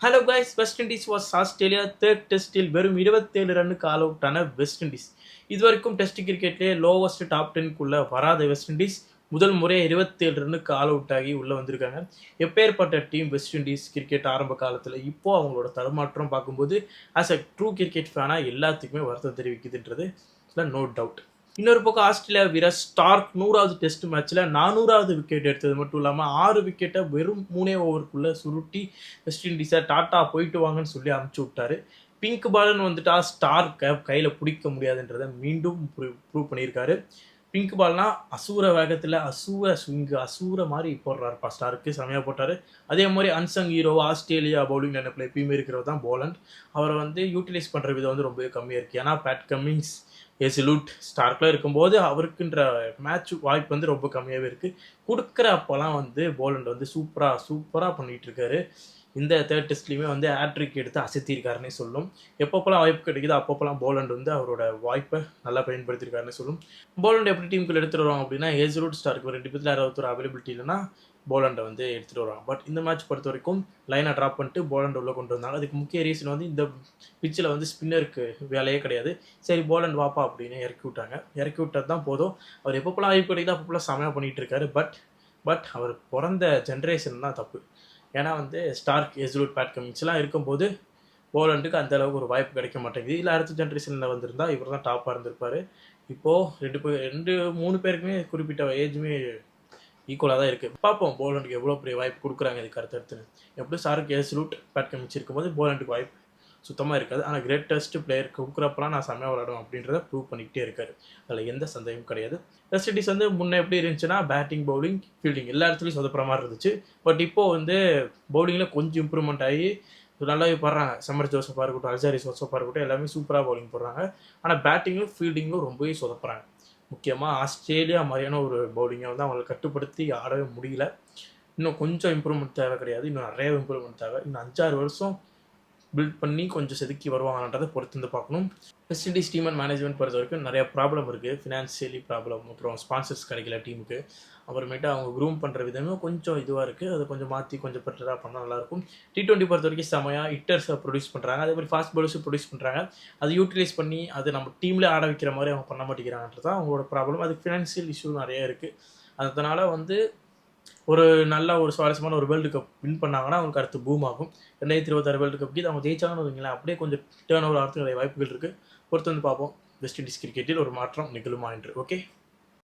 Hello guys, west Indies was Australia third டெஸ்டில் வெறும் 27 ரன்னுக்கு ஆல் அவுட் ஆன வெஸ்ட் இண்டீஸ். இதுவரைக்கும் டெஸ்ட் கிரிக்கெட்லேயே லோவஸ்ட் டாப் 10க்குள்ளே வராத வெஸ்ட் இண்டீஸ் முதல் முறையாக 27 ரன்னுக்கு ஆல் அவுட் ஆகி உள்ளே வந்திருக்காங்க. எப்பேற்பட்ட டீம் வெஸ்ட் இண்டீஸ் கிரிக்கெட் ஆரம்ப காலத்தில். இப்போது அவங்களோட தடுமாற்றம் பார்க்கும்போது ஆஸ் அ ட்ரூ கிரிக்கெட் ஃபேனாக எல்லாத்துக்குமே வருத்தம் தெரிவிக்குதுன்றது நோ டவுட். இன்னொரு பக்கம் ஆஸ்திரேலியா வீரர் ஸ்டார்க் 100வது டெஸ்ட் மேட்ச்சில் 400வது விக்கெட் எடுத்தது மட்டும் இல்லாமல் 6 விக்கெட்டை வெறும் 3 ஓவருக்குள்ளே சுருட்டி வெஸ்ட் இண்டீஸை டாட்டா போயிட்டு வாங்கன்னு சொல்லி அனுப்பிச்சி விட்டாரு. பிங்க் பால்னு வந்துட்டா ஸ்டார்க்கை கையில் பிடிக்க முடியாதுன்றதை மீண்டும் ப்ரூவ் பண்ணியிருக்காரு. பிங்க் பால்னா அசூர வேகத்தில் அசூர ஸ்விங்கு அசூர மாதிரி போடுறாருப்பா. ஸ்டாருக்கு செமையாக போட்டார். அதே மாதிரி அன்சங் ஹீரோ ஆஸ்திரேலியா பவுலிங் நினைப்பில் எப்பயுமே இருக்கிறது தான் போலண்ட். அவரை யூட்டிலைஸ் பண்ணுற விதம் ரொம்பவே கம்மியாக இருக்குது. ஏன்னா பேட் கம்மிங்ஸ் எசிலூட் ஸ்டார்க்கில் இருக்கும்போது அவருக்குன்ற மேட்ச் வாய்ப்பு ரொம்ப கம்மியாகவே இருக்குது. கொடுக்குற அப்போலாம் போலண்ட் சூப்பராக பண்ணிகிட்டு இருக்காரு. இந்த தேர்ட் டெஸ்ட்லேயுமே ஹேட்ரிக் எடுத்து அசத்தியிருக்காருன்னே சொல்லும். எப்பப்போலாம் வாய்ப்பு கிடைக்குதோ அப்பப்போலாம் போலண்ட் அவரோட வாய்ப்பை நல்லா பயன்படுத்தியிருக்காருன்னு சொல்லும். போலண்ட் எப்படி டீமுக்குள்ள எடுத்துகிட்டு வருவாங்க அப்படின்னா, ஏசிலூட் ஸ்டார்க்கு 2 பேர்த்தில் யாராவது ஒரு அவைலபிலிட்டி இல்லைன்னா போலண்டை எடுத்துகிட்டு வருவாங்க. பட் இந்த மேட்ச் பொறுத்த வரைக்கும் லைனை ட்ராப் பண்ணிட்டு போலண்ட் உள்ளே கொண்டு வந்தாங்க. அதுக்கு முக்கிய ரீசன் இந்த பிச்சில் ஸ்பின்னருக்கு வேலையே கிடையாது. சரி போலண்ட் வாப்பா அப்படின்னு இறக்கி விட்டாங்க. இறக்கி விட்டது தான் போதும். அவர் எப்பப்போலாம் வாய்ப்பு கிடைக்குதோ அப்பப்போலாம் செமையாக பண்ணிகிட்டு இருக்காரு. பட் அவர் பிறந்த ஜென்ரேஷன் தான் தப்பு. ஏன்னா ஸ்டார்க் ஏசிலூட் பேட் கமிங்ஸ்லாம் இருக்கும்போது போலண்டுக்கு அந்த அளவுக்கு ஒரு வாய்ப்பு கிடைக்க மாட்டேங்குது. இல்லை அடுத்த ஜென்ரேஷனில் வந்திருந்தால் இவர் தான் டாப்பாக இருந்திருப்பார். இப்போது 3 பேருக்குமே குறிப்பிட்ட ஏஜுமே ஈக்குவலாக தான் இருக்குது. பார்ப்போம் போலண்டுக்கு எவ்வளோ பெரிய வாய்ப்பு கொடுக்குறாங்க இதுக்கு அடுத்தடுத்து. எப்படியும் ஸ்டார்க்கு ஏசிலூட் பேட் கமிங்ஸ் இருக்கும்போது போலண்டுக்கு வாய்ப்பு சுத்தமாக இருக்காது. ஆனால் கிரேட்டஸ்ட் பிளேயர் கொடுக்குறப்பெல்லாம் நான் செம்மையாக விளையாடும் அப்படின்றத ப்ரூவ் பண்ணிக்கிட்டே இருக்காரு. அதில் எந்த சந்தேகமும் கிடையாது. வெஸ்ட் இண்டீஸ் முன்னே எப்படி இருந்துச்சுன்னா பேட்டிங் பவுலிங் ஃபீல்டிங் எல்லா இடத்துலையும் சொதப்புற மாதிரி இருந்துச்சு. பட் இப்போது பவுலிங்கில் கொஞ்சம் இம்ப்ரூவ்மெண்ட் ஆகி நல்லாவே போடுறாங்க. சம்மர் ஜோசப்பாக இருக்கட்டும், அல்சாரி ஜோசப்பாக இருக்கட்டும், எல்லாமே சூப்பராக பவுலிங் போடுறாங்க. ஆனால் பேட்டிங்கும் ஃபீல்டிங்கும் ரொம்பவே சொதப்புறாங்க. முக்கியமாக ஆஸ்திரேலியா மாதிரியான ஒரு பவுலிங்கை அவங்களை கட்டுப்படுத்தி ஆடவே முடியல. இன்னும் கொஞ்சம் இம்ப்ரூவ்மெண்ட் தேவை கிடையாது, இன்னும் நிறைய இம்ப்ரூவ்மெண்ட் தேவை. இன்னும் 5-6 வருஷம் பில்ட் பண்ணி கொஞ்சம் செதுக்கி வருவாங்கன்றதை பொறுத்து பார்க்கணும். West Indies team and management பொறுத்த வரைக்கும் நிறைய ப்ராப்ளம் இருக்குது. ஃபினான்ஷியலி ப்ராப்ளம், அப்புறம் ஸ்பான்சர்ஸ் கிடைக்கல டீமுக்கு. அப்புறமேட்டு அவங்க க்ரூம் பண்ணுற விதமும் கொஞ்சம் இதுவாக இருக்குது. அதை கொஞ்சம் மாற்றி கொஞ்சம் பெட்டராக பண்ணால் நல்லாயிருக்கும். T20 பொறுத்த வரைக்கும் செமையாக ஹிட்டர்ஸை ப்ரொடியூஸ் பண்ணுறாங்க. அதே மாதிரி ஃபாஸ்ட் பாலர்ஸும் ப்ரொடியூஸ் பண்ணுறாங்க. அதை யூட்டிலைஸ் பண்ணி அது நம்ம டீமில் ஆட வைக்கிற மாதிரி அவங்க பண்ண மாட்டேங்கிறாங்கன்றது தான் அவங்களோட ப்ராப்ளம். அதுக்கு ஃபினான்ஷியல் இஷ்யூ நிறைய இருக்குது. அதனால் ஒரு நல்ல ஒரு சுவாரஸ்யமான ஒரு வேர்ல்டு கப் வின் பண்ணாங்கன்னா அவங்களுக்கு அடுத்து பூம் ஆகும். 2026 வேர்ல்டு கப்புக்கு அவங்க ஜெயிச்சாங்கன்னு வைங்களேன், அப்படியே கொஞ்சம் டேர்ன் ஓவர் ஆகிறதுக்கு நிறைய வாய்ப்புகள் இருக்குது. பொறுத்து பார்ப்போம் வெஸ்ட் இண்டீஸ் கிரிக்கெட்டில் ஒரு மாற்றம் நிகழுமா என்று. ஓகே.